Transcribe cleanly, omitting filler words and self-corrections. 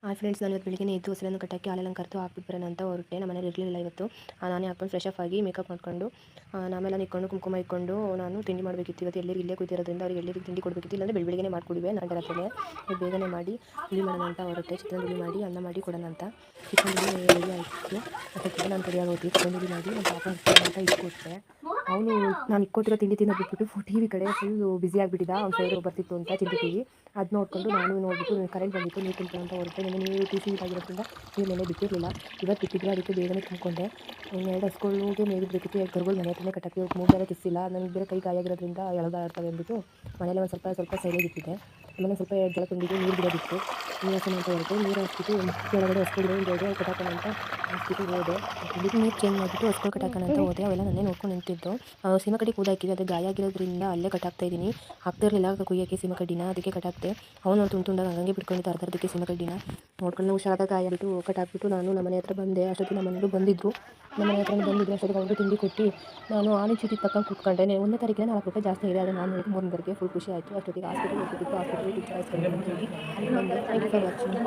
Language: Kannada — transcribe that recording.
ಫ್ರೆಂಡ್ಸ್, ನಾನು ಇವತ್ತು ಬೆಳಿಗ್ಗೆ ಎದ್ದು ಹೊಸಲನ್ನು ಕಟ್ಟಕ್ಕೆ ಹಾಲೆಲ್ಲ ಕರೆದು ಹಾಕ್ಬಿಟ್ಟು ಬರೋಣ ಅಂತ ಹೊರಟೆ. ನಮ್ಮ ಮನೇಲಿ ಇರಲಿಲ್ಲ ಇವತ್ತು. ನಾನೇ ಹಾಕೊಂಡು ಫ್ರೆಶ್ ಅಪ್ ಆಗಿ ಮೇಕಪ್ ಮಾಡ್ಕೊಂಡು ಆಮೇಲೆ ಇಟ್ಕೊಂಡು ಕುಂಕುಮ ಇಟ್ಕೊಂಡು ನಾನು ತಿಂಡಿ ಮಾಡಬೇಕಿತ್ತು. ಇವತ್ತು ಎಲ್ಲರಿಗೂ ಇಲ್ಲೇ ಕೂತಿರೋದ್ರಿಂದ ಅವ್ರಿಗೆ ಎಲ್ಲರಿಗೂ ತಿಂಡಿ ಕೊಡಬೇಕಿತ್ತು. ಇಲ್ಲಾಂದರೆ ಬೆಳಗ್ಗೆನೇ ಮಾಡ್ಕೊಡಿವೆ ನಾನು ರಾತ್ರಿನೇ ಬೇಗನೆ ಮಾಡಿ ಹುಳಿ ಮಾಡೋಣ ಅಂತ ಹೊರಟೆ. ಚಿಕನ್ ಹುಳಿ ಮಾಡಿ ಅನ್ನ ಮಾಡಿ ಕೊಡೋಣ ಅಂತ. ಚಿಕನ್ ಹುಳಿ ರೆಡಿ ಆಯಿತು. ಅದಕ್ಕೆ ನಾನು ರೆಡಿಯಾಗಿ ಹೋಗಿ ಚಿಕನ್ ಹುಳಿ ಮಾಡಿ ನಮ್ಮ ಪಾಪ ಅಂತ ಇಟ್ಕೊಟ್ಟೆ. ಅವನು ನಾನು ಇಟ್ಕೊಟ್ಟಿರೋ ತಿಂಡಿ ತಿನ್ನೋದ್ಬಿಟ್ಟು ಟಿ ವಿ ಕಡೆ ಫುಲ್ಲು ಬ್ಯುಸಿ ಆಗಿಬಿಟ್ಟಿದ್ದ. ಅವ್ನ ಸೈಡು ಬರ್ತಿತ್ತು ಅಂತ ಚಿಂತೆ ಟಿ ವಿ ಅದು ನೋಡಿಕೊಂಡು ನಾನು ನೋಡಿಬಿಟ್ಟು ಕರೆಂಟ್ ಬಂದಿತ್ತು ನೀರು ತುಂಬ್ಕೊಂಡು ಅಂತ ಹೊರಟೆ. ನೀರು ಟಿ ಆಗಿರೋದ್ರಿಂದ ನೀರು ನೆನೆ ಬಿಟ್ಟಿರಲಿಲ್ಲ. ಇವತ್ತು ಬಿಟ್ಟಿದ್ರೆ ಅದಕ್ಕೆ ಬೇಗನೆ ತುಂಬಿಕೊಂಡೆ. 2 ಹಸುಗಳಿಗೆ ಮೇವು ಬೇಕಿತ್ತು. 2 ಕರುಗಳು ಮನೆ ಹತ್ರನೇ ಕಟ್ಟಕ್ಕೆ ಮೂಗೆಲ್ಲ ತಿಸ್ಸಿಲ್ಲ. ನನಗೆ ಬೇರೆ ಕೈ ಗಾಯಾಗಿರೋದ್ರಿಂದ ಎಳೆದಾಡ್ತವೆ ಅಂದ್ಬಿಟ್ಟು ಮನೇಲಿ ಒಂದು ಸ್ವಲ್ಪ ಸೈಲೇಜ್ ಇಟ್ಟಿದ್ದೆ. ಆಮೇಲೆ ಸ್ವಲ್ಪ ಜಲ ತುಂಬಿದ್ದು ನೀರು ಬಿಡೋದಿತ್ತು. ನೀರು ಹಾಕೋಣ ಅಂತ ಹೊರಟೆ. ನೀರು ಹಾಕ್ಬಿಟ್ಟು ಕೆಳಗಡೆ ಹಸುಗಳು ಒಂದು ಕಟ್ಟಾಕೋಣ ಅಂತ ಹಾಕ್ಬಿಟ್ಟು ಹೋದೆ. ನೀರು ಚೇಂಜ್ ಮಾಡಿಬಿಟ್ಟು ಹಸುಗಳು ಕಟ್ಟಾಕೋಣ ಅಂತ ಹೋದೆ. ಅವೆಲ್ಲ ನನ್ನೇ ನೋಡ್ಕೊಂಡು ನಿಂತಿದ್ದು. ಸೀಮೆ ಕಡ್ಡಿ ಕೂದಾಕಿವಿ, ಅದು ಗಾಯ ಆಗಿರೋದ್ರಿಂದ ಅಲ್ಲೇ ಕಟ್ಟಾಕ್ತಾ ಇದ್ದೀನಿ. ಹಾಕ್ತಿರಲಿಲ್ಲ ಕುಯ್ಯೋಕ್ಕೆ ಸೀಮೆ ಕಡ್ಡಿನ, ಅದಕ್ಕೆ ಕಟ್ಟಾಕ್ತೆ. ಅವನು ತುಂಡಾಗ ಹಂಗೆ ಬಿಟ್ಕೊಂಡಿದ್ದು ಅರ್ಧಕ್ಕೆ ಸೀಮೆ ಕಡ್ಡಿನ ನೋಡ್ಕೊಂಡು ಹುಷಾರಾದ ಗಾಯ ಬಿಟ್ಟು ಕಟ್ಟಾಕ್ಬಿಟ್ಟು ನಾನು ನಮ್ಮ ಮನೆ ಹತ್ರ ಬಂದೆ. ಅಷ್ಟೊತ್ತಿಗೆ ನಮ್ಮ ಮನೆಯಲ್ಲೂ ಬಂದಿದ್ದರು. ನಮ್ಮ ಮನೆ ಹತ್ರ ಬಂದಿದ್ದರು. ಅಷ್ಟೊತ್ತಿಗೆ ಅವ್ರಿಗೆ ತಿಂಡಿ ಕೊಟ್ಟು ನಾನು ಆನೆ ಚೀಟಿ ತಗೊಂಡು ಕೂತ್ಕೊಂಡೆ. 1ನೇ ತಾರೀಕಿಗೆ 4 ರೂಪಾಯಿ ಜಾಸ್ತಿ ಇದೆ. ಆದರೆ ನಾನು 3ನೇ ತಾರೀಕಿಗೆ ಫುಲ್ ಖುಷಿ ಆಯಿತು. ಅಷ್ಟೊತ್ತಿಗೆ ಹಾಸ್ಪಿಟಲ್ ಹೋಗ್ಬಿಟ್ಟು ಹಾಸ್ಪಿಟಲ್ ಟೀಚರ್ ಬಂದು ಥ್ಯಾಂಕ್ ಯು ಫಾರ್ ವಾಚಿಂಗ್.